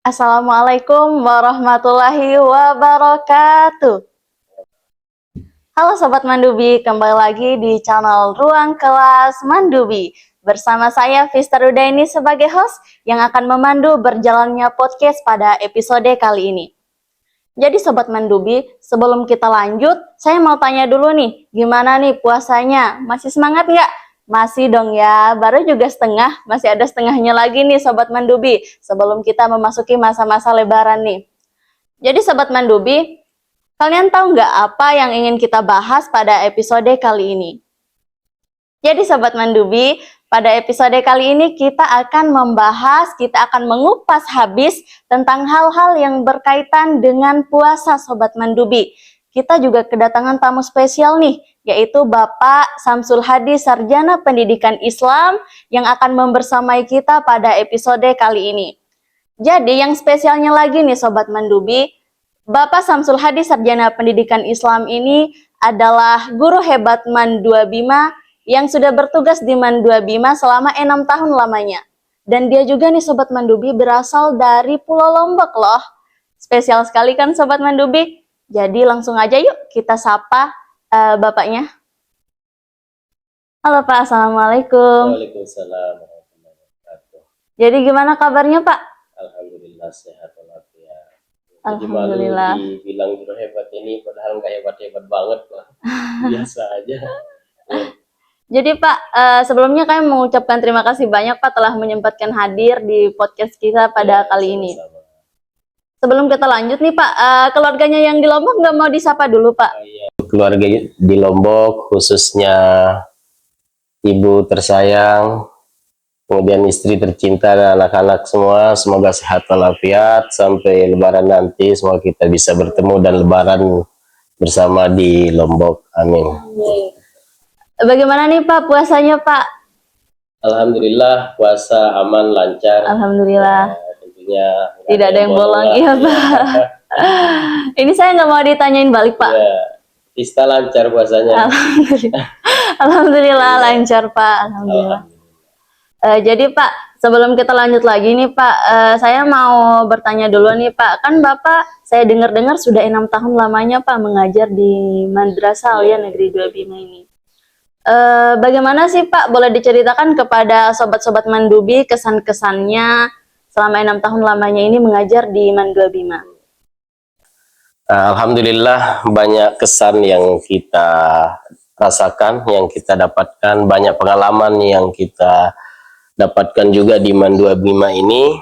Assalamualaikum warahmatullahi wabarakatuh. Halo Sobat Mandubi, kembali lagi di channel Ruang Kelas Mandubi. Bersama saya Vista Rudaini sebagai host yang akan memandu berjalannya podcast pada episode kali ini. Jadi Sobat Mandubi, sebelum kita lanjut, saya mau tanya dulu nih, gimana nih puasanya? Masih semangat nggak? Masih dong ya, baru juga setengah, masih ada setengahnya lagi nih Sobat Mandubi, sebelum kita memasuki masa-masa lebaran nih. Jadi Sobat Mandubi, kalian tahu nggak apa yang ingin kita bahas pada episode kali ini? Jadi Sobat Mandubi, pada episode kali ini kita akan mengupas habis tentang hal-hal yang berkaitan dengan puasa Sobat Mandubi. Kita juga kedatangan tamu spesial nih, yaitu Bapak Samsul Hadi, Sarjana Pendidikan Islam yang akan membersamai kita pada episode kali ini. Jadi yang spesialnya lagi nih Sobat Mandubi, Bapak Samsul Hadi, Sarjana Pendidikan Islam ini adalah guru hebat MAN 2 Bima yang sudah bertugas di MAN 2 Bima selama 6 tahun lamanya. Dan dia juga nih Sobat Mandubi berasal dari Pulau Lombok loh. Spesial sekali kan Sobat Mandubi? Jadi langsung aja yuk kita sapa Bapaknya. Halo Pak, Assalamualaikum. Waalaikumsalam warahmatullahi wabarakatuh. Jadi gimana kabarnya Pak? Alhamdulillah sehat walafiat. Alhamdulillah. Jadi malu dibilang guru hebat ini, padahal nggak hebat-hebat banget kok. Biasa aja. Jadi Pak, sebelumnya kami mengucapkan terima kasih banyak Pak telah menyempatkan hadir di podcast kita pada kali ini. Sama-sama. Sebelum kita lanjut nih Pak, keluarganya yang di Lombok nggak mau disapa dulu Pak? Iya. Keluarga di Lombok, khususnya ibu tersayang, kemudian istri tercinta dan anak-anak semua, semoga sehat walafiat sampai lebaran nanti, semoga kita bisa bertemu dan lebaran bersama di Lombok. Amin. Bagaimana nih Pak puasanya Pak? Alhamdulillah puasa aman lancar. Alhamdulillah. Tentunya Tidak ada yang bolong, iya Pak. Ini saya nggak mau ditanyain balik Pak. Ya, Vista lancar puasanya. Alhamdulillah. Alhamdulillah lancar Pak. Alhamdulillah. Jadi Pak, sebelum kita lanjut lagi nih Pak, saya mau bertanya dulu nih Pak. Kan Bapak, saya dengar-dengar sudah 6 tahun lamanya Pak mengajar di Madrasah Aliyah Negeri 2 Bima ini. Bagaimana sih Pak, boleh diceritakan kepada sobat-sobat Mandubi kesan-kesannya selama 6 tahun lamanya ini mengajar di MAN 2 Bima? Alhamdulillah banyak kesan yang kita rasakan, yang kita dapatkan, banyak pengalaman yang kita dapatkan juga di MAN 2 Bima ini.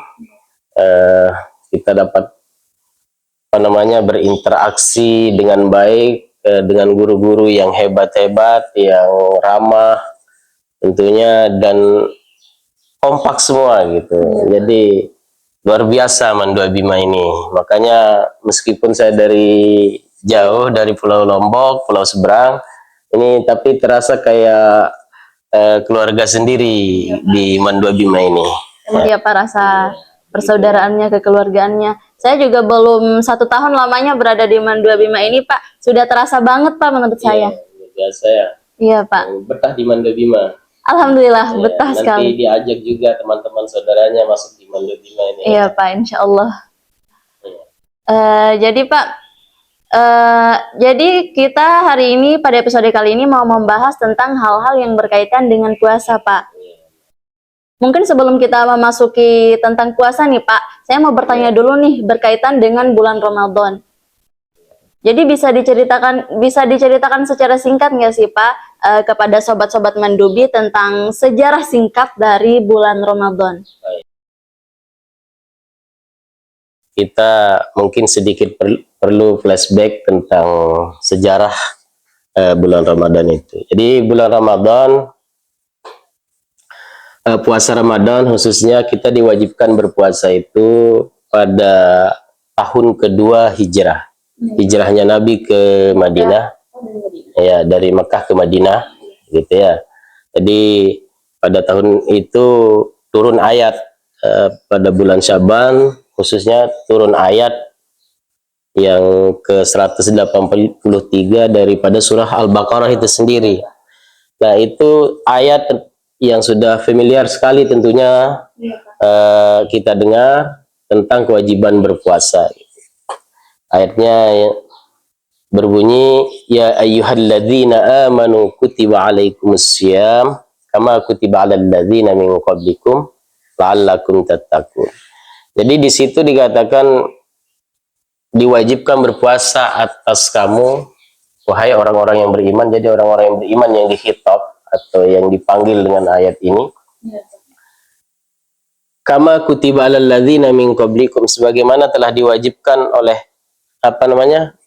Kita dapat berinteraksi dengan baik dengan guru-guru yang hebat-hebat, yang ramah tentunya, dan kompak semua gitu. Jadi luar biasa MAN 2 Bima ini. Makanya meskipun saya dari jauh, dari Pulau Lombok, Pulau Seberang ini, tapi terasa kayak keluarga sendiri di MAN 2 Bima ini. Iya Pak, rasa persaudaraannya, kekeluargaannya. Saya juga belum 1 tahun lamanya berada di MAN 2 Bima ini Pak. Sudah terasa banget Pak menurut saya. Biasa ya. Iya Pak. Betah di MAN 2 Bima. Alhamdulillah Ya, betah sekali. nanti diajak juga teman-teman saudaranya masuk di MAN 2 Bima ini. Iya Pak, insya Allah. Jadi Pak, jadi kita hari ini pada episode kali ini mau membahas tentang hal-hal yang berkaitan dengan puasa Pak. Mungkin sebelum kita memasuki tentang puasa nih Pak, saya mau bertanya dulu nih berkaitan dengan bulan Ramadan. Jadi bisa diceritakan secara singkat nggak sih Pak kepada sobat-sobat Mandubi tentang sejarah singkat dari bulan Ramadan? Kita mungkin sedikit perlu flashback tentang sejarah bulan Ramadan itu. Jadi bulan Ramadan, puasa Ramadan khususnya kita diwajibkan berpuasa itu pada tahun kedua hijrah. Hijrahnya Nabi ke Madinah. Ya, dari Mekah ke Madinah gitu ya. Jadi pada tahun itu turun ayat pada bulan Syaban, khususnya turun ayat yang ke 183 daripada surah Al-Baqarah itu sendiri. Nah, itu ayat yang sudah familiar sekali tentunya kita dengar, tentang kewajiban berpuasa. Ayatnya berbunyi, ya ayyuhalladzina amanu kutiba alaikumussyam kama kutiba alal ladzina min qablikum la'allakum tattaqun. Jadi di situ dikatakan diwajibkan berpuasa atas kamu, wahai orang-orang yang beriman. Jadi orang-orang yang beriman yang dikhitab atau yang dipanggil dengan ayat ini. Kama kutiba alal ladzina min qablikum, sebagaimana telah diwajibkan oleh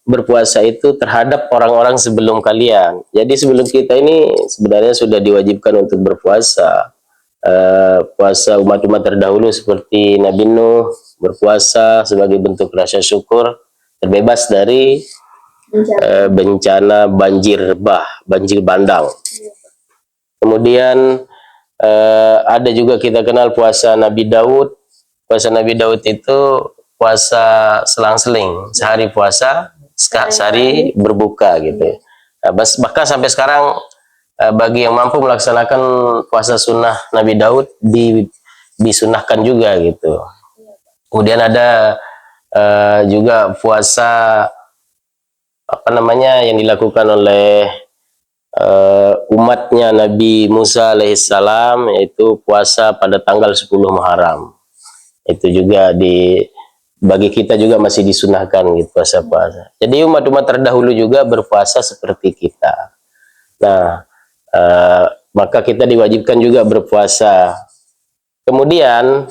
berpuasa itu terhadap orang-orang sebelum kalian. Jadi sebelum kita ini sebenarnya sudah diwajibkan untuk berpuasa. Puasa umat-umat terdahulu seperti Nabi Nuh berpuasa sebagai bentuk rasa syukur terbebas dari bencana banjir bandang. Kemudian ada juga kita kenal puasa Nabi Daud. Puasa Nabi Daud itu puasa selang-seling, sehari puasa, sehari berbuka gitu. Bahkan sampai sekarang bagi yang mampu melaksanakan puasa sunnah Nabi Daud disunahkan juga gitu. Kemudian ada juga puasa yang dilakukan oleh umatnya Nabi Musa alaihissalam, yaitu puasa pada tanggal 10 Muharram. Itu juga bagi kita juga masih disunahkan gitu puasa-puasa. Jadi umat-umat terdahulu juga berpuasa seperti kita. Nah, maka kita diwajibkan juga berpuasa. Kemudian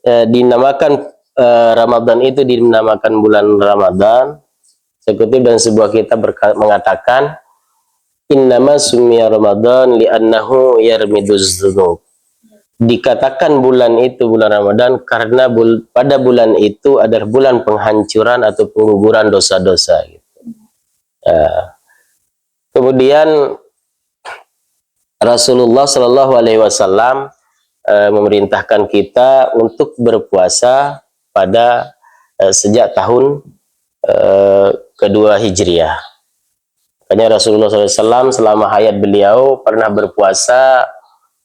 dinamakan Ramadan itu dinamakan bulan Ramadan. Sekutip dan sebuah kitab mengatakan, innama summiya Ramadan li'annahu yarmiduz dzunub. Dikatakan bulan itu bulan Ramadan karena pada bulan itu adalah bulan penghancuran atau penguburan dosa-dosa gitu. Kemudian Rasulullah Shallallahu Alaihi Wasallam memerintahkan kita untuk berpuasa pada sejak tahun kedua Hijriah. Makanya Rasulullah SAW selama hayat beliau pernah berpuasa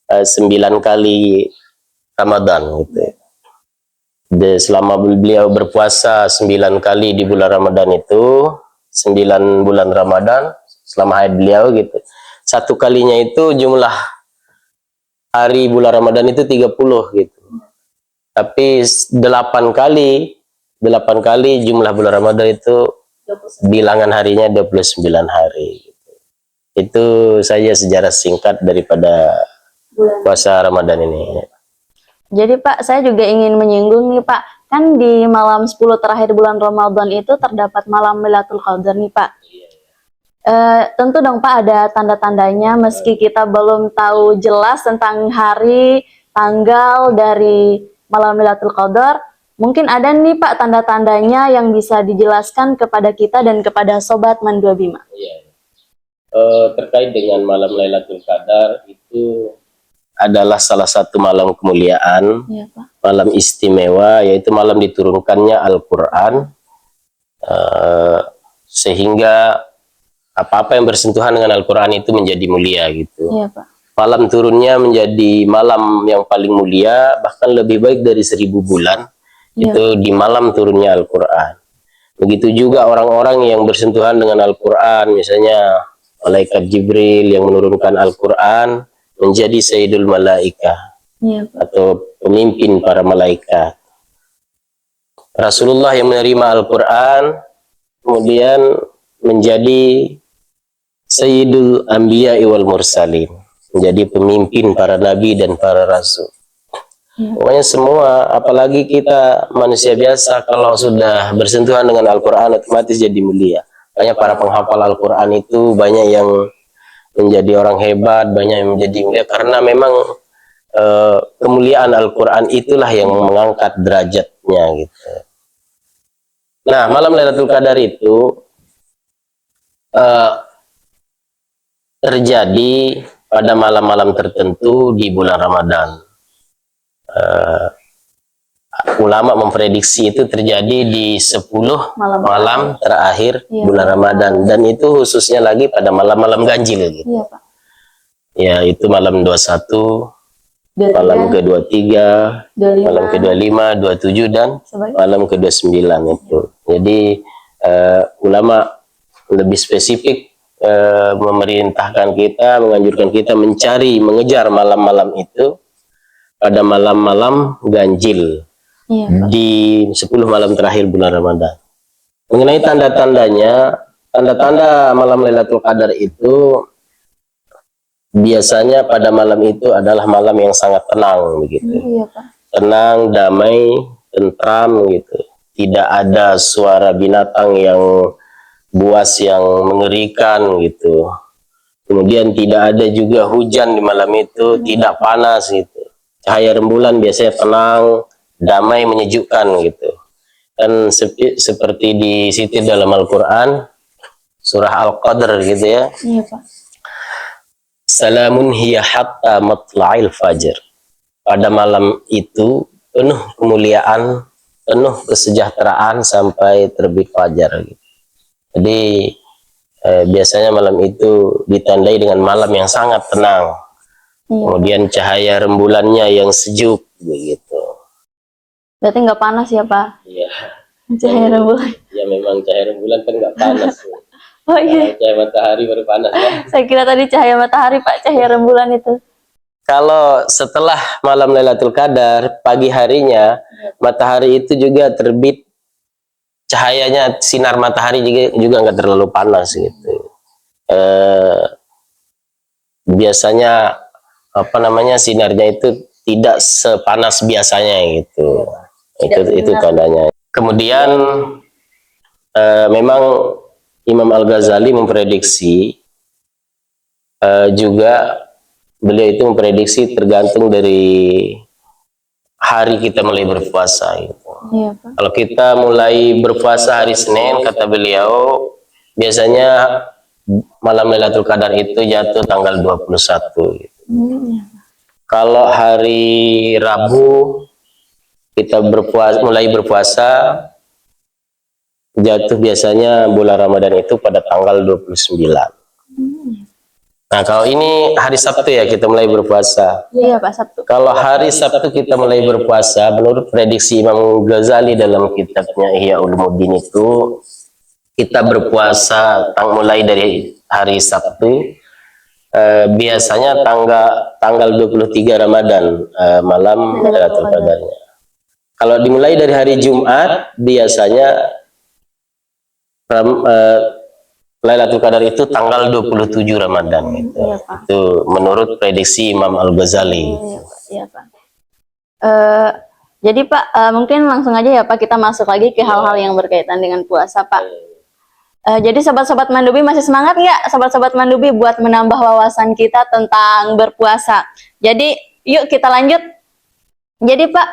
9 kali Ramadan gitu. Selama beliau berpuasa 9 kali di bulan Ramadan itu, 9 bulan Ramadan selama hayat beliau gitu. Satu kalinya itu jumlah hari bulan Ramadan itu 30 gitu. Tapi 8 kali jumlah bulan Ramadan itu bilangan harinya 29 hari gitu. Itu saja sejarah singkat daripada puasa Ramadan ini. Jadi Pak, saya juga ingin menyinggung nih Pak, kan di malam 10 terakhir bulan Ramadan itu terdapat malam Lailatul Qadar nih Pak. Tentu dong Pak ada tanda-tandanya, meski kita belum tahu jelas tentang hari, tanggal dari malam Lailatul Qadar, mungkin ada nih Pak tanda-tandanya yang bisa dijelaskan kepada kita dan kepada Sobat Mandua Bima. Terkait dengan malam Lailatul Qadar itu adalah salah satu malam kemuliaan, ya, Pak. Malam istimewa, yaitu malam diturunkannya Al-Quran, sehingga apa-apa yang bersentuhan dengan Al-Quran itu menjadi mulia gitu. Ya, Pak. Malam turunnya menjadi malam yang paling mulia, bahkan lebih baik dari 1000 bulan, ya. Itu di malam turunnya Al-Quran. Begitu juga orang-orang yang bersentuhan dengan Al-Quran, misalnya Malaikat Jibril yang menurunkan Al-Quran menjadi Sayyidul Malaikah, ya, atau pemimpin para malaikat. Rasulullah yang menerima Al-Quran kemudian menjadi Sayyidul Anbiya wal Mursalin, menjadi pemimpin para nabi dan para rasul. Ya. Pokoknya semua, apalagi kita manusia biasa, kalau sudah bersentuhan dengan Al-Quran otomatis jadi mulia. Makanya para penghafal Al-Quran itu banyak yang menjadi orang hebat, banyak yang menjadi mulia, karena memang kemuliaan Al-Quran itulah yang mengangkat derajatnya gitu. Nah, malam Lailatul Qadar itu terjadi pada malam-malam tertentu di bulan Ramadan. Ulama memprediksi itu terjadi di 10 malam terakhir, ya, bulan Ramadan, dan itu khususnya lagi pada malam-malam ganjil gitu. Ya, Pak. Ya, itu malam 21, malam ke-23, 25, malam ke-25, 27 dan sebagai malam ke-29 itu. Jadi ulama lebih spesifik memerintahkan kita, menganjurkan kita mencari, mengejar malam-malam itu pada malam-malam ganjil iya, Pak. di 10 malam terakhir bulan Ramadan. Mengenai tanda-tandanya, tanda-tanda malam Lailatul Qadar itu biasanya pada malam itu adalah malam yang sangat tenang begitu. Iya, Pak. Tenang, damai, tentram gitu. Tidak ada suara binatang yang buas yang mengerikan gitu. Kemudian tidak ada juga hujan di malam itu, tidak panas gitu. Cahaya rembulan biasanya tenang, damai, menyejukkan gitu. Dan seperti di situ dalam Al-Quran, surah Al-Qadr gitu ya. Iya, Pak. Salamun hiya hatta matla'il fajr. Pada malam itu penuh kemuliaan, penuh kesejahteraan sampai terbit fajar. Jadi biasanya malam itu ditandai dengan malam yang sangat tenang. Iya. Kemudian cahaya rembulannya yang sejuk begitu. Berarti nggak panas ya, Pak? Iya. Cahaya rembulan. Ya memang cahaya rembulan kan nggak panas. Oh iya, Cahaya matahari baru panas ya. saya kira tadi cahaya matahari, Pak, cahaya rembulan itu. Kalau setelah malam Lailatul Qadar, pagi harinya matahari itu juga terbit, cahayanya sinar matahari juga nggak terlalu panas gitu. Biasanya apa namanya sinarnya itu tidak sepanas biasanya gitu. Itu tandanya. Kemudian memang Imam Al-Ghazali memprediksi juga beliau itu memprediksi tergantung dari hari kita mulai berpuasa gitu. Iya, Pak. Kalau kita mulai berpuasa hari Senin, kata beliau, biasanya malam Lailatul Qadar itu jatuh tanggal 21 gitu. Iya. Kalau hari Rabu kita mulai berpuasa jatuh biasanya bulan Ramadan itu pada tanggal 29. Nah, kalau ini hari Sabtu ya kita mulai berpuasa. Iya, Pak, Sabtu. Kalau hari Sabtu kita mulai berpuasa, menurut prediksi Imam Ghazali dalam kitabnya Ihya Ulumuddin itu, kita berpuasa mulai dari hari Sabtu, biasanya tanggal 23 Ramadan, malam Lailatul Qadarnya. Kalau dimulai dari hari Jumat, biasanya Lailatul Qadar itu tanggal 27 Ramadan gitu. Iya, Pak. Itu menurut prediksi Imam Al-Ghazali. Iya, Pak. Iya, Pak. Jadi Pak, mungkin langsung aja ya Pak, kita masuk lagi ke hal-hal yang berkaitan dengan puasa, Pak. Jadi sobat-sobat Mandubi masih semangat nggak, sobat-sobat Mandubi, buat menambah wawasan kita tentang berpuasa? Jadi yuk kita lanjut. Jadi Pak,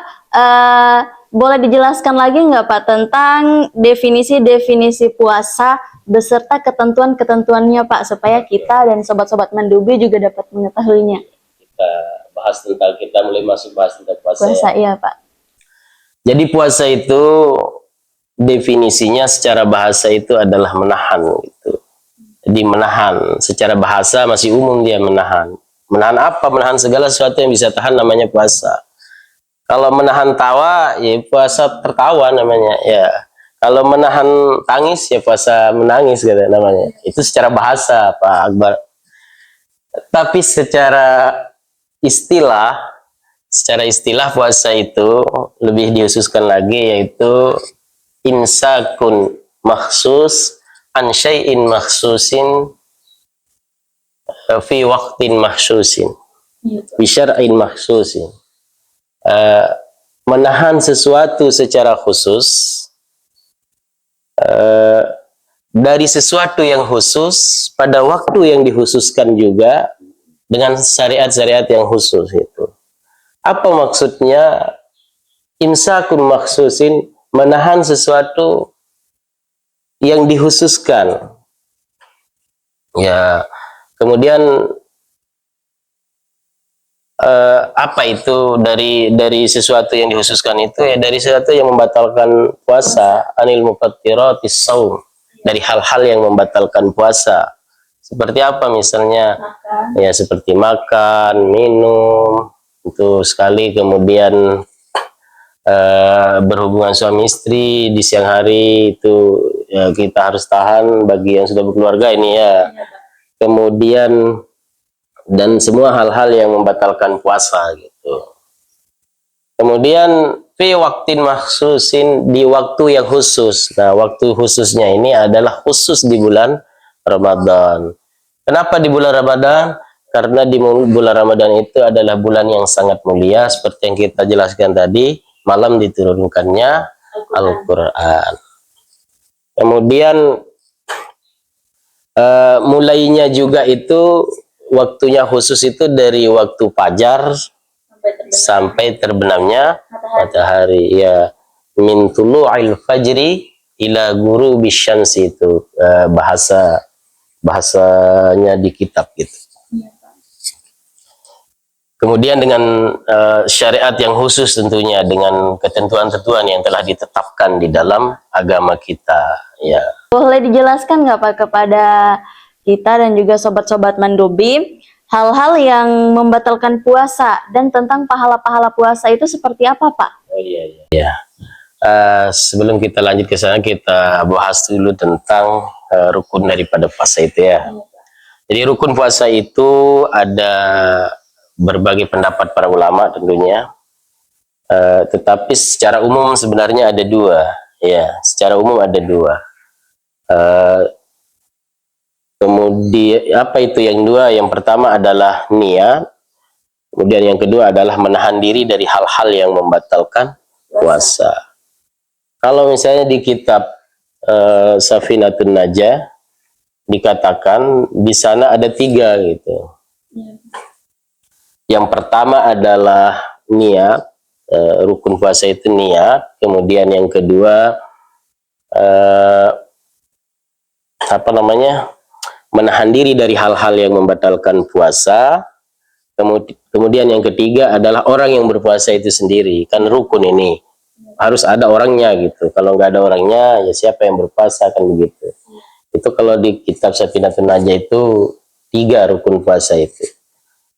boleh dijelaskan lagi nggak Pak tentang definisi-definisi puasa beserta ketentuan-ketentuannya Pak, supaya kita dan sobat-sobat Mandubi juga dapat mengetahuinya. Kita bahas tentang, kita mulai masuk bahas tentang puasa. Puasa iya Pak. Jadi puasa itu definisinya secara bahasa itu adalah menahan gitu. Jadi menahan secara bahasa masih umum, dia menahan. Menahan apa? Menahan segala sesuatu yang bisa tahan namanya puasa. Kalau menahan tawa ya puasa tertawa namanya ya. Kalau menahan tangis ya puasa menangis gitu namanya. Itu secara bahasa Pak Akbar. Tapi secara istilah puasa itu lebih dihususkan lagi, yaitu insakun makhsus an syai'in makhsusin fi waqtin makhsusin bi syar'in makhsusin. Menahan sesuatu secara khusus dari sesuatu yang khusus pada waktu yang dikhususkan juga dengan syariat-syariat yang khusus itu. Apa maksudnya imsakun maksusin? Menahan sesuatu yang dikhususkan. Ya, kemudian apa itu dari sesuatu yang dikhususkan itu ya, dari sesuatu yang membatalkan puasa, anil mufattiratis shaum, dari hal-hal yang membatalkan puasa. Seperti apa misalnya? Ya seperti makan, minum, itu sekali. Kemudian berhubungan suami istri di siang hari itu ya, kita harus tahan bagi yang sudah berkeluarga ini ya. Kemudian dan semua hal-hal yang membatalkan puasa gitu. Kemudian fi waktin maksusin, di waktu yang khusus. Nah, waktu khususnya ini adalah khusus di bulan Ramadan. Kenapa di bulan Ramadan? Karena di bulan Ramadan itu adalah bulan yang sangat mulia, seperti yang kita jelaskan tadi, malam diturunkannya Al-Quran. Kemudian mulainya juga itu waktunya khusus itu dari waktu fajar sampai terbenamnya matahari ya, min tulu'il fajri ila ghurubi syamsi, itu bahasanya di kitab gitu. Kemudian dengan syariat yang khusus tentunya, dengan ketentuan-ketentuan yang telah ditetapkan di dalam agama kita ya. Boleh dijelaskan nggak Pak kepada kita dan juga sobat-sobat Mandubi hal-hal yang membatalkan puasa dan tentang pahala-pahala puasa itu seperti apa Pak? Oh iya. Ya. Sebelum kita lanjut ke sana, kita bahas dulu tentang rukun daripada puasa itu ya. Jadi rukun puasa itu ada berbagai pendapat para ulama tentunya, tetapi secara umum sebenarnya ada dua ya. Secara umum ada dua. Kemudian apa itu yang dua? Yang pertama adalah niat, kemudian yang kedua adalah menahan diri dari hal-hal yang membatalkan puasa. Kalau misalnya di kitab Safinatun Najah dikatakan di sana ada tiga gitu. Yang pertama adalah niat, rukun puasa itu niat. Kemudian yang kedua menahan diri dari hal-hal yang membatalkan puasa. Kemudian yang ketiga adalah orang yang berpuasa itu sendiri. Kan rukun ini harus ada orangnya gitu. Kalau nggak ada orangnya, ya siapa yang berpuasa, kan begitu. Itu kalau di kitab Safinatun Najah itu 3 rukun puasa itu.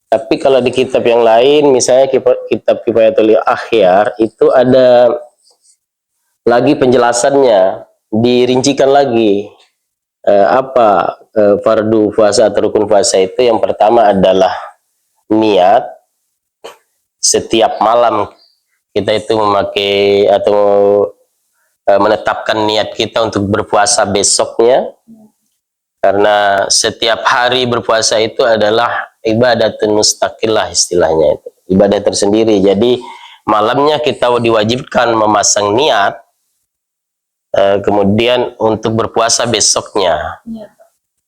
Tapi kalau di kitab yang lain, misalnya kitab Kifayatul Akhyar, itu ada lagi penjelasannya, dirincikan lagi. Fardu puasa atau rukun puasa itu. Yang pertama adalah niat. Setiap malam kita itu memakai atau menetapkan niat kita untuk berpuasa besoknya, karena setiap hari berpuasa itu adalah ibadatun mustaqillah, istilahnya itu ibadah tersendiri. Jadi malamnya kita diwajibkan memasang niat, kemudian untuk berpuasa besoknya.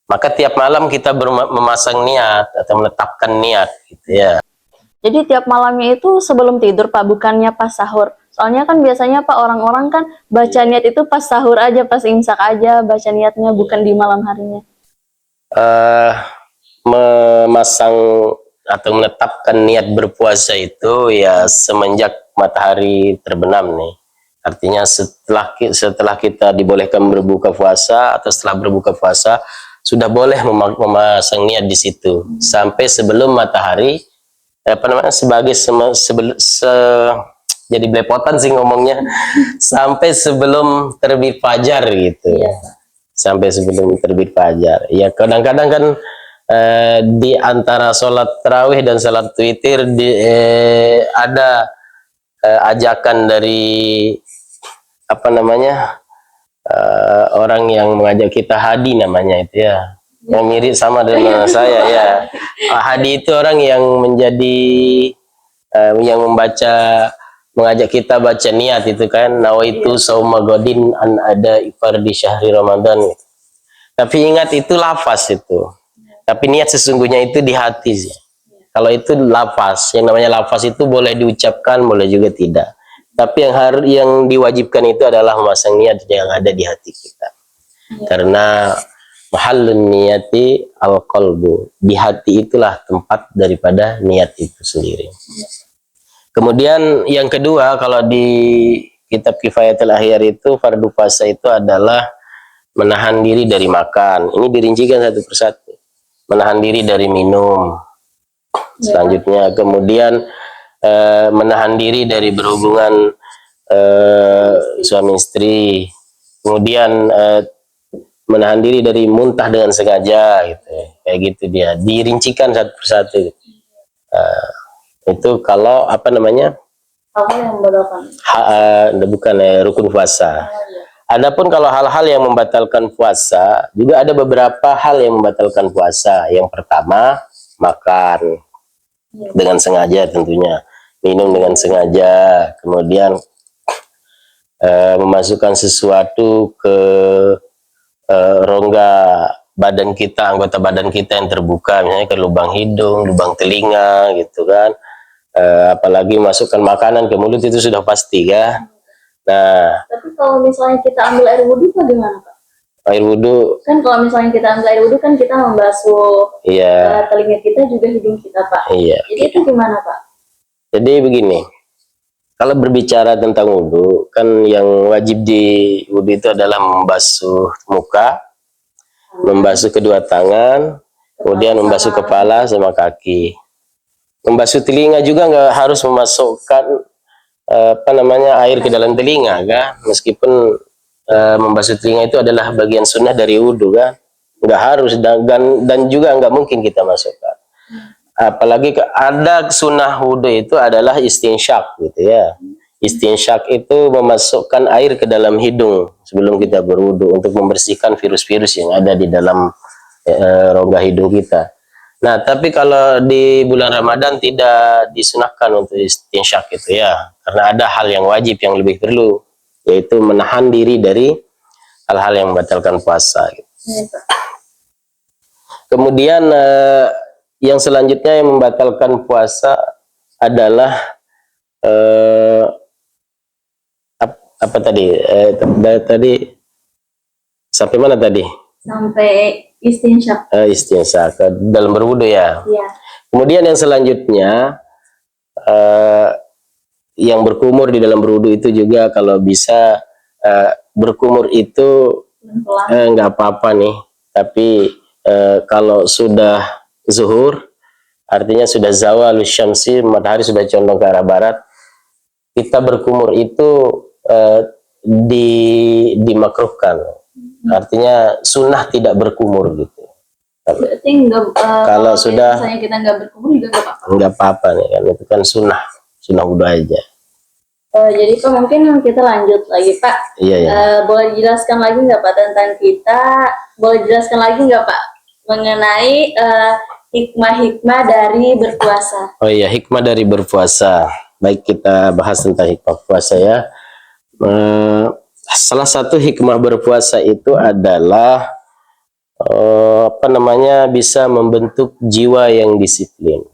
Maka tiap malam kita memasang niat atau menetapkan niat gitu ya. Jadi tiap malamnya itu sebelum tidur Pak, bukannya pas sahur. Soalnya kan biasanya Pak orang-orang kan baca niat itu pas sahur aja, pas imsak aja baca niatnya, bukan di malam harinya. Memasang atau menetapkan niat berpuasa itu ya semenjak matahari terbenam nih. Artinya setelah kita dibolehkan berbuka puasa atau setelah berbuka puasa sudah boleh memasang niat di situ sampai sebelum matahari jadi belepotan sih ngomongnya, sampai sebelum terbit fajar gitu. Sampai sebelum terbit fajar. Ya kadang-kadang kan di antara sholat tarawih dan sholat witir ada ajakan dari orang yang mengajak kita, hadi namanya itu ya, yang mirip sama dengan saya ya. Hadi itu orang yang menjadi yang mengajak kita baca niat itu kan, nawaitu sauma godin an ada ifar di syahri Ramadan. Tapi ingat itu lafaz itu, tapi niat sesungguhnya itu di hati sih. Kalau itu lafaz, yang namanya lafaz itu boleh diucapkan, boleh juga tidak. Tapi yang diwajibkan itu adalah memasang niat yang ada di hati kita. Karena mahallun niyati al-qalbu, di hati itulah tempat daripada niat itu sendiri. Kemudian yang kedua, kalau di kitab Kifayatul Akhyar itu fardu puasa itu adalah menahan diri dari makan. Ini dirincikan satu persatu. Menahan diri dari minum. Selanjutnya kemudian menahan diri dari berhubungan suami istri, kemudian menahan diri dari muntah dengan sengaja, gitu, kayak gitu dia dirincikan satu persatu. Itu kalau apa namanya, Hal-hal yang membatalkan. bukan rukun puasa. Adapun kalau hal-hal yang membatalkan puasa, juga ada beberapa hal yang membatalkan puasa. Yang pertama, makan dengan sengaja tentunya, minum dengan sengaja, kemudian memasukkan sesuatu ke rongga badan kita, anggota badan kita yang terbuka, misalnya ke lubang hidung, lubang telinga, gitu kan. Apalagi masukkan makanan ke mulut, itu sudah pasti kan. Nah, Tapi kalau misalnya kita ambil air wudhu bagaimana, Pak? air wudhu, Kan kalau misalnya kita ambil air wudhu kan kita membasuh iya, telinga kita juga hidung kita, Pak. iya. Jadi itu gimana, Pak? Jadi begini, kalau berbicara tentang wudhu, kan yang wajib di wudhu itu adalah membasuh muka, membasuh kedua tangan, kemudian membasuh kepala sama kaki. Membasuh telinga juga nggak harus memasukkan apa namanya, air ke dalam telinga kan, meskipun membasuh telinga itu adalah bagian sunnah dari wudhu kan, nggak harus, dan juga nggak mungkin kita masukkan. Apalagi ada sunnah wudhu itu adalah istinsyak, gitu ya. Istinsyak itu memasukkan air ke dalam hidung sebelum kita berwudhu untuk membersihkan virus-virus yang ada di dalam rongga hidung kita. Nah, tapi kalau di bulan Ramadan tidak disunahkan untuk istinsyak itu ya, karena ada hal yang wajib yang lebih perlu, yaitu menahan diri dari hal-hal yang membatalkan puasa. Gitu. Kemudian yang selanjutnya yang membatalkan puasa adalah apa tadi? Tadi sampai mana tadi? Sampai istinsyak. Istinsyak dalam berwudu ya. Iya. Kemudian yang selanjutnya yang berkumur di dalam berwudu itu juga kalau bisa berkumur itu nggak apa-apa nih. Tapi kalau sudah zuhur, artinya sudah zawal syamsi, matahari sudah condong ke arah barat, kita berkumur itu dimakruhkan. Artinya sunnah tidak berkumur gitu. Berarti kalau sudah misalnya kita nggak berkumur juga nggak apa-apa. Nggak apa-apa nih kan, itu kan sunnah wudhu aja. Jadi Pak, mungkin kita lanjut lagi Pak. Iya, iya. Boleh dijelaskan lagi nggak Pak tentang kita? Boleh dijelaskan lagi nggak Pak mengenai hikmah-hikmah dari berpuasa? Oh iya, hikmah dari berpuasa. Baik, kita bahas tentang hikmah puasa ya. Salah satu hikmah berpuasa itu adalah apa namanya, bisa membentuk jiwa yang disiplin.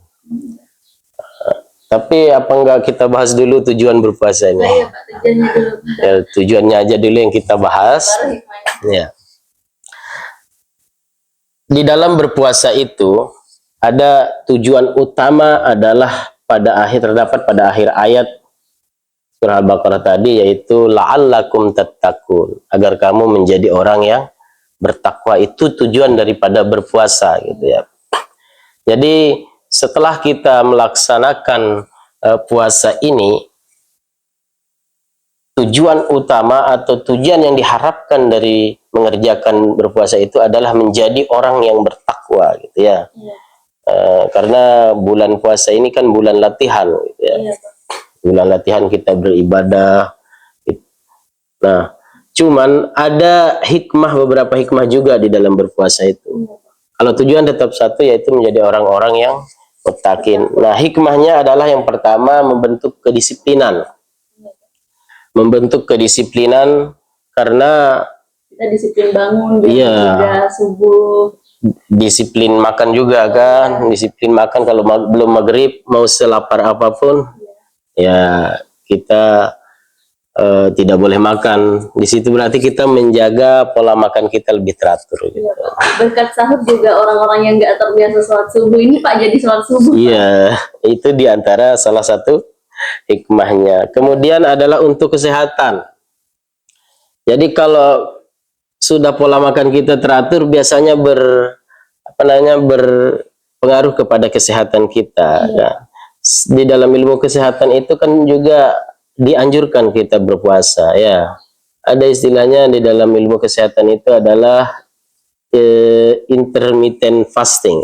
Tapi apa enggak kita bahas dulu tujuan berpuasa ini? Iya Pak, tujuannya dulu. Ya, tujuannya aja dulu yang kita bahas. Baru hikmahnya. Ya. Di dalam berpuasa itu ada tujuan utama adalah terdapat pada akhir ayat surah Al-Baqarah tadi, yaitu la'allakum tattaqun, agar kamu menjadi orang yang bertakwa. Itu tujuan daripada berpuasa gitu ya. Jadi setelah kita melaksanakan puasa ini, tujuan utama atau tujuan yang diharapkan dari mengerjakan berpuasa itu adalah menjadi orang yang bertakwa gitu ya. Iya. Karena bulan puasa ini kan bulan latihan gitu ya. Iya, Pak. Bulan latihan kita beribadah. Nah, cuman ada beberapa hikmah juga di dalam berpuasa itu. Iya. Kalau tujuan tetap satu, yaitu menjadi orang-orang yang muttaqin. Nah, hikmahnya adalah yang pertama, membentuk kedisiplinan. Membentuk kedisiplinan karena kita disiplin bangun, juga subuh. Disiplin makan juga kan, disiplin makan. Kalau belum maghrib, mau selapar apapun, ya kita tidak boleh makan. Di situ berarti kita menjaga pola makan kita lebih teratur. Gitu. Ya, berkat sahur juga orang-orang yang nggak terbiasa sholat subuh ini Pak jadi sholat subuh. Iya, itu diantara salah satu hikmahnya. Kemudian adalah untuk kesehatan. Jadi kalau sudah pola makan kita teratur, biasanya berpengaruh kepada kesehatan kita. Iya. Kan? di dalam ilmu kesehatan itu kan juga dianjurkan kita berpuasa ya. Ada istilahnya di dalam ilmu kesehatan itu adalah intermittent fasting.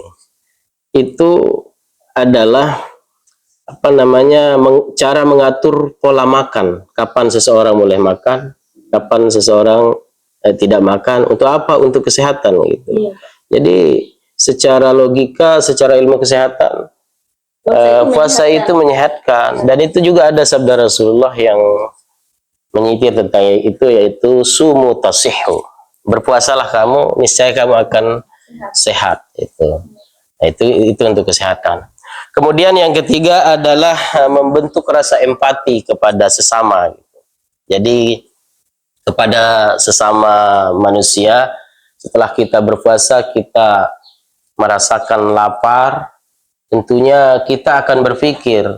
Itu adalah apa namanya cara mengatur pola makan, kapan seseorang boleh makan, kapan seseorang tidak makan, untuk apa? Untuk kesehatan gitu. Iya. Jadi secara logika, secara ilmu kesehatan, puasa itu menyehatkan, dan itu juga ada sabda Rasulullah yang menyitir tentang itu, yaitu sumu tasihhu, berpuasalah kamu, niscaya kamu akan sehat. Itu. Nah, itu untuk kesehatan. Kemudian yang ketiga adalah membentuk rasa empati kepada sesama. Jadi kepada sesama manusia, setelah kita berpuasa kita merasakan lapar, tentunya kita akan berpikir,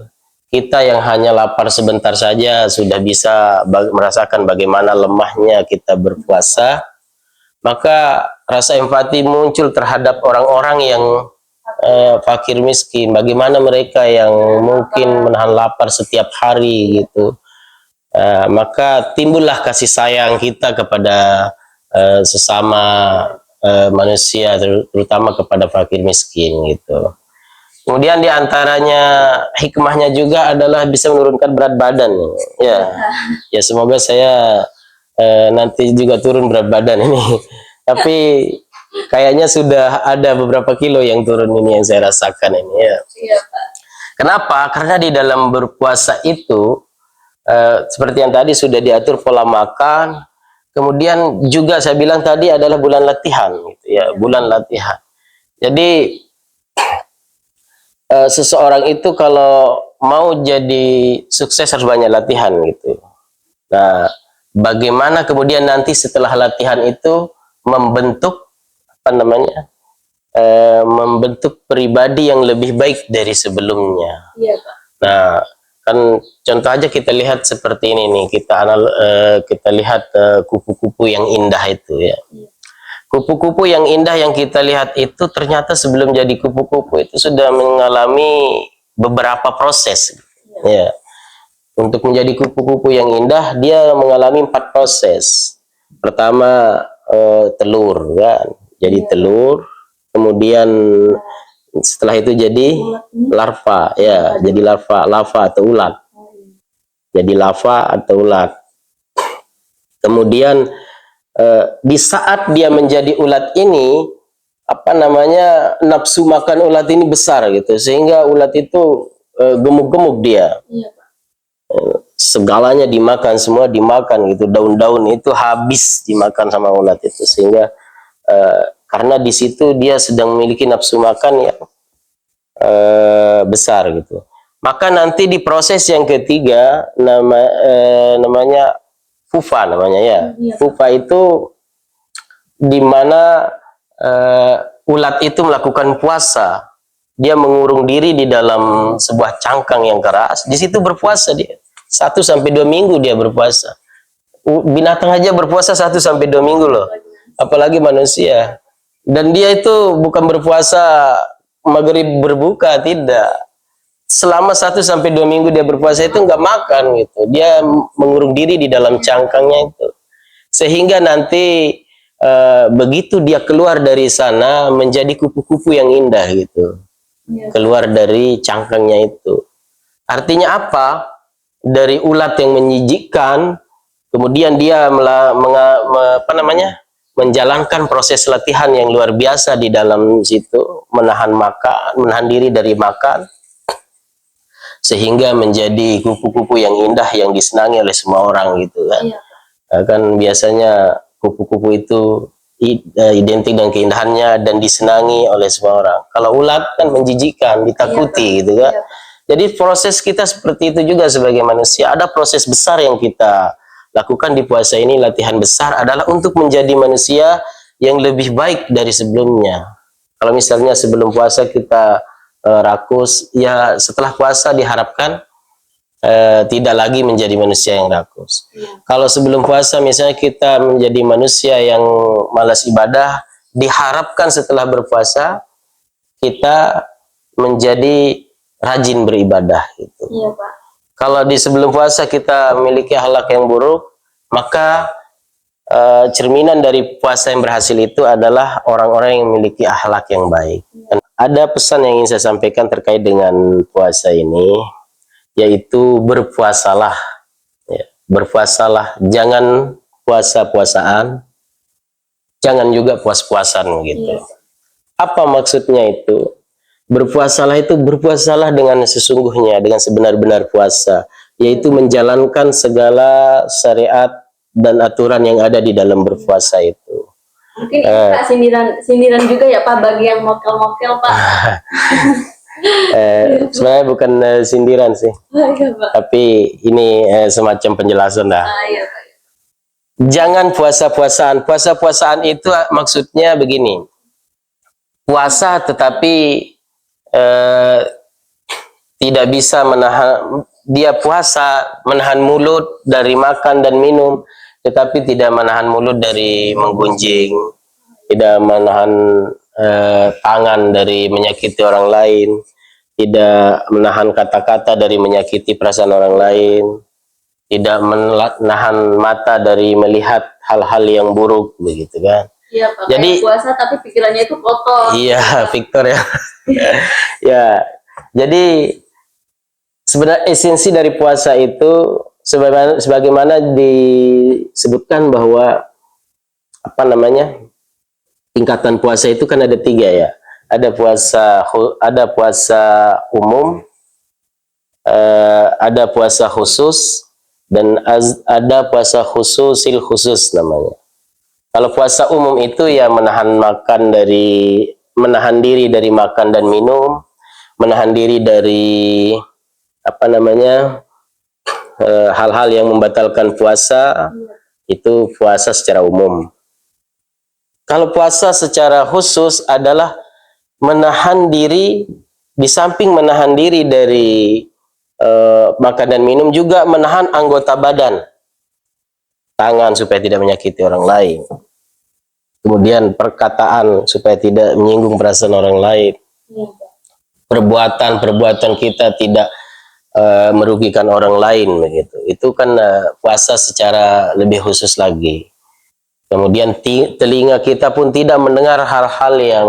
kita yang hanya lapar sebentar saja sudah bisa merasakan bagaimana lemahnya kita berpuasa, maka rasa empati muncul terhadap orang-orang yang fakir miskin, bagaimana mereka yang mungkin menahan lapar setiap hari gitu. Maka timbullah kasih sayang kita kepada sesama manusia, terutama kepada fakir miskin gitu. Kemudian diantaranya hikmahnya juga adalah bisa menurunkan berat badan ya. Ya semoga saya nanti juga turun berat badan ini. Tapi kayaknya sudah ada beberapa kilo yang turun ini yang saya rasakan ini ya. Iya, Pak. Kenapa? Karena di dalam berpuasa itu seperti yang tadi sudah diatur pola makan. Kemudian juga saya bilang tadi adalah bulan latihan gitu ya, bulan latihan. Jadi seseorang itu kalau mau jadi sukses harus banyak latihan gitu. Nah, bagaimana kemudian nanti setelah latihan itu membentuk apa namanya? Membentuk pribadi yang lebih baik dari sebelumnya. Iya, Pak. Nah, kan contoh aja kita lihat seperti ini nih, kita lihat kupu-kupu yang indah itu ya. Kupu-kupu yang indah yang kita lihat itu ternyata sebelum jadi kupu-kupu itu sudah mengalami beberapa proses ya. Untuk menjadi kupu-kupu yang indah dia mengalami 4 proses. Pertama telur kan, jadi telur, kemudian setelah itu jadi larva ya, jadi lava atau ulat. Jadi lava atau ulat. Kemudian di saat dia menjadi ulat ini, apa namanya, nafsu makan ulat ini besar gitu, sehingga ulat itu gemuk-gemuk dia. Segalanya dimakan, semua dimakan gitu, daun-daun itu habis dimakan sama ulat itu, sehingga karena di situ dia sedang memiliki nafsu makan yang besar gitu. Maka nanti di proses yang ketiga namanya pupa namanya ya. Pupa itu dimana ulat itu melakukan puasa. Dia mengurung diri di dalam sebuah cangkang yang keras. Di situ berpuasa dia. 1-2 minggu dia berpuasa. Binatang aja berpuasa 1-2 minggu loh. Apalagi manusia. Dan dia itu bukan berpuasa maghrib berbuka, tidak. Selama 1-2 minggu dia berpuasa itu nggak makan gitu. Dia mengurung diri di dalam cangkangnya itu. Sehingga nanti begitu dia keluar dari sana menjadi kupu-kupu yang indah gitu. Keluar dari cangkangnya itu. Artinya apa? Dari ulat yang menyijikkan, kemudian dia menjalankan proses latihan yang luar biasa di dalam situ, menahan diri dari makan, sehingga menjadi kupu-kupu yang indah yang disenangi oleh semua orang gitu kan. Kan biasanya kupu-kupu itu identik dengan keindahannya dan disenangi oleh semua orang. Kalau ulat kan menjijikkan, ditakuti gitu kan. Jadi proses kita seperti itu juga sebagai manusia. Ada proses besar yang kita lakukan di puasa ini, latihan besar adalah untuk menjadi manusia yang lebih baik dari sebelumnya. Kalau misalnya sebelum puasa kita rakus, ya setelah puasa diharapkan tidak lagi menjadi manusia yang rakus. Kalau sebelum puasa misalnya kita menjadi manusia yang malas ibadah, diharapkan setelah berpuasa kita menjadi rajin beribadah gitu. Iya, Pak. Kalau di sebelum puasa kita memiliki akhlak yang buruk, maka cerminan dari puasa yang berhasil itu adalah orang-orang yang memiliki akhlak yang baik. Dan ada pesan yang ingin saya sampaikan terkait dengan puasa ini, yaitu berpuasalah. Ya, berpuasalah, jangan puasa-puasaan, jangan juga puas-puasan gitu. Iya. Apa maksudnya itu? Berpuasalah itu berpuasalah dengan sesungguhnya, dengan sebenar-benar puasa, yaitu menjalankan segala syariat dan aturan yang ada di dalam berpuasa itu. Mungkin ini Pak sindiran juga ya Pak bagi yang mokel-mokel Pak. Sebenarnya bukan sindiran sih, Iya, Pak. tapi ini semacam penjelasan dah. Iya, Pak. Jangan puasa-puasaan. Puasa-puasaan itu maksudnya begini. Puasa tetapi tidak bisa menahan, dia puasa menahan mulut dari makan dan minum, tetapi tidak menahan mulut dari menggunjing, tidak menahan tangan dari menyakiti orang lain, tidak menahan kata-kata dari menyakiti perasaan orang lain, tidak menahan mata dari melihat hal-hal yang buruk, begitu kan. Iya Pak, Jadi puasa tapi pikirannya itu kotor. iya, Victor ya. Ya, jadi sebenarnya esensi dari puasa itu sebagaimana disebutkan bahwa apa namanya, tingkatan puasa itu kan ada 3 ya. Ada puasa umum, ada puasa khusus, dan ada puasa khususil khusus namanya. Kalau puasa umum itu ya menahan diri dari makan dan minum, menahan diri dari apa namanya, hal-hal yang membatalkan puasa, itu puasa secara umum. Kalau puasa secara khusus adalah menahan diri, di samping menahan diri dari makan dan minum, juga menahan anggota badan, tangan supaya tidak menyakiti orang lain, kemudian perkataan supaya tidak menyinggung perasaan orang lain, perbuatan kita tidak merugikan orang lain, begitu. Itu kan puasa secara lebih khusus lagi. Kemudian telinga kita pun tidak mendengar hal-hal yang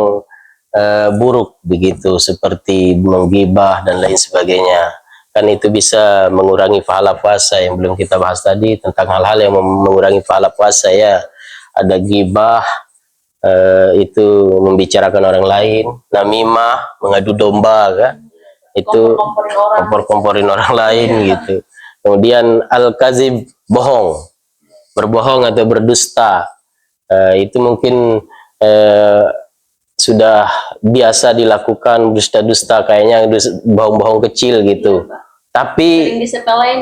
buruk, begitu, seperti menggibah dan lain sebagainya. Kan itu bisa mengurangi pahala puasa yang belum kita bahas tadi, tentang hal-hal yang mengurangi pahala puasa ya. Ada gibah, itu membicarakan orang lain, namimah, mengadu domba kan, itu kompor-komporin orang lain gitu. Kemudian al-kazib, bohong, berbohong atau berdusta, itu mungkin sudah biasa dilakukan, dusta-dusta, kayaknya bohong-bohong kecil gitu. Tapi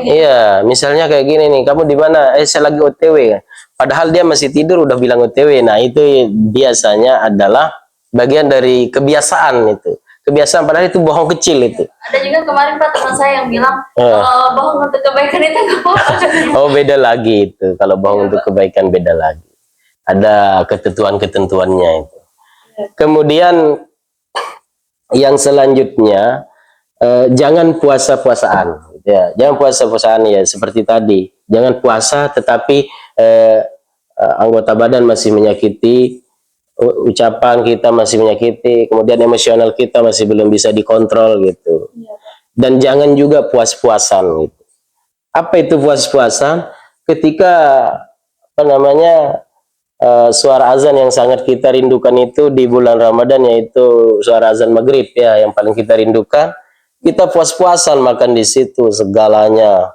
iya, misalnya kayak gini nih, kamu di mana? Saya lagi OTW. Padahal dia masih tidur udah bilang OTW. Nah, itu biasanya adalah bagian dari kebiasaan itu. Kebiasaan, padahal itu bohong kecil itu. Ada juga kemarin Pak teman saya yang bilang kalau bohong untuk kebaikan itu nggak apa-apa. Oh, beda lagi itu. Kalau bohong untuk kebaikan beda lagi. Ada ketentuan-ketentuannya itu. Kemudian yang selanjutnya, jangan puasa-puasaan, ya. Jangan puasa-puasaan ya seperti tadi. Jangan puasa tetapi anggota badan masih menyakiti, ucapan kita masih menyakiti, kemudian emosional kita masih belum bisa dikontrol gitu. Dan jangan juga puas-puasan gitu. Apa itu puas-puasan? Ketika apa namanya, suara azan yang sangat kita rindukan itu di bulan Ramadan, yaitu suara azan maghrib ya, yang paling kita rindukan, kita puas-puasan makan di situ segalanya,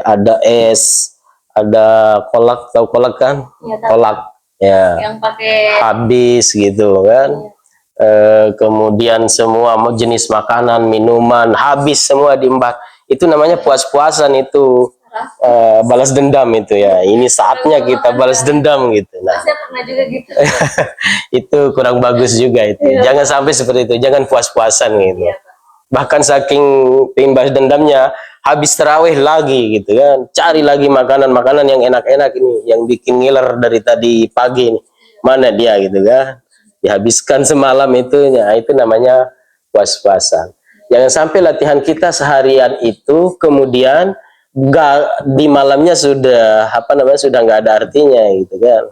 ada es, ada kolak, tahu kolak kan? Ya, kolak ya, yang pakai habis gitu kan. Kemudian semua jenis makanan, minuman habis semua diembat. Itu namanya puas-puasan itu. Balas dendam itu ya. Ini saatnya kita balas dendam gitu. Nah, saya pernah juga gitu. Itu kurang bagus juga itu. Jangan sampai seperti itu. Jangan puas-puasan gitu. Bahkan saking pengen balas dendamnya, habis tarawih lagi gitu kan. Cari lagi makanan-makanan yang enak-enak ini, yang bikin ngiler dari tadi pagi ini. Mana dia gitu kan? Dihabiskan semalam itu, ya itu namanya puas-puasan. Jangan sampai latihan kita seharian itu kemudian di malamnya sudah sudah nggak ada artinya gitu kan.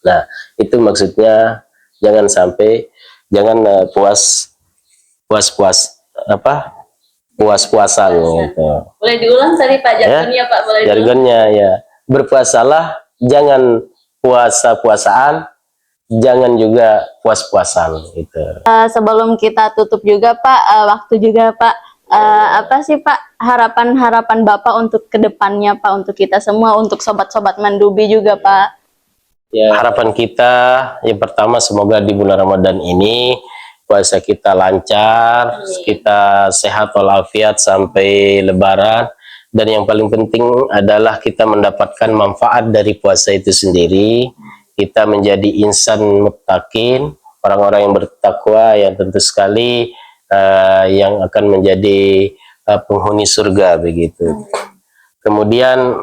Nah, itu maksudnya jangan sampai puas-puasan gitu. Boleh diulang tadi Pak jargonnya Pak, boleh diulang. Jargonnya ya, berpuasalah, jangan puasa-puasaan, jangan juga puas-puasan gitu. Sebelum kita tutup juga Pak, waktu juga Pak, apa sih Pak harapan-harapan Bapak untuk kedepannya Pak, untuk kita semua, untuk sobat-sobat Mandubi juga Pak? Ya, harapan kita yang pertama semoga di bulan Ramadan ini puasa kita lancar, kita sehat walafiat sampai Lebaran, dan yang paling penting adalah kita mendapatkan manfaat dari puasa itu sendiri. Kita menjadi insan muttaqin, orang-orang yang bertakwa, yang tentu sekali yang akan menjadi penghuni surga begitu. Kemudian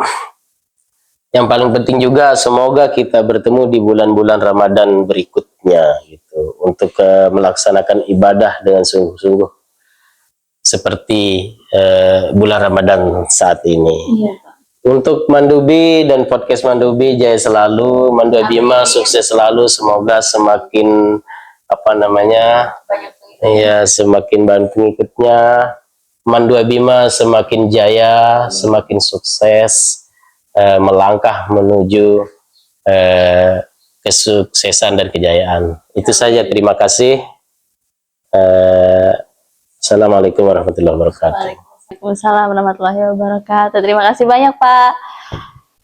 yang paling penting juga semoga kita bertemu di bulan-bulan Ramadan berikutnya gitu, untuk melaksanakan ibadah dengan sungguh-sungguh seperti bulan Ramadan saat ini. Iya, Pak. Untuk Mandubi dan podcast Mandubi jaya selalu, Mandu Abima sukses selalu, semoga semakin semakin banyak pengikutnya, Mandu Abima semakin jaya, semakin sukses, melangkah menuju kesuksesan dan kejayaan. Itu saja, terima kasih. Assalamualaikum warahmatullahi wabarakatuh. Waalaikumsalam warahmatullahi wabarakatuh. Terima kasih banyak Pak.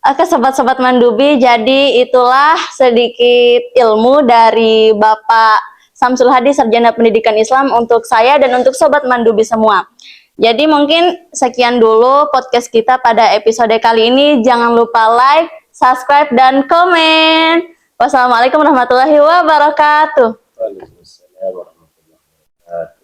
Oke sobat-sobat Mandubi, jadi itulah sedikit ilmu dari Bapak Samsul Hadi, Sarjana Pendidikan Islam, untuk saya dan untuk sobat Mandubi semua. Jadi mungkin sekian dulu podcast kita pada episode kali ini. Jangan lupa like, subscribe, dan komen. Wassalamualaikum warahmatullahi wabarakatuh. Waalaikumsalam warahmatullahi wabarakatuh.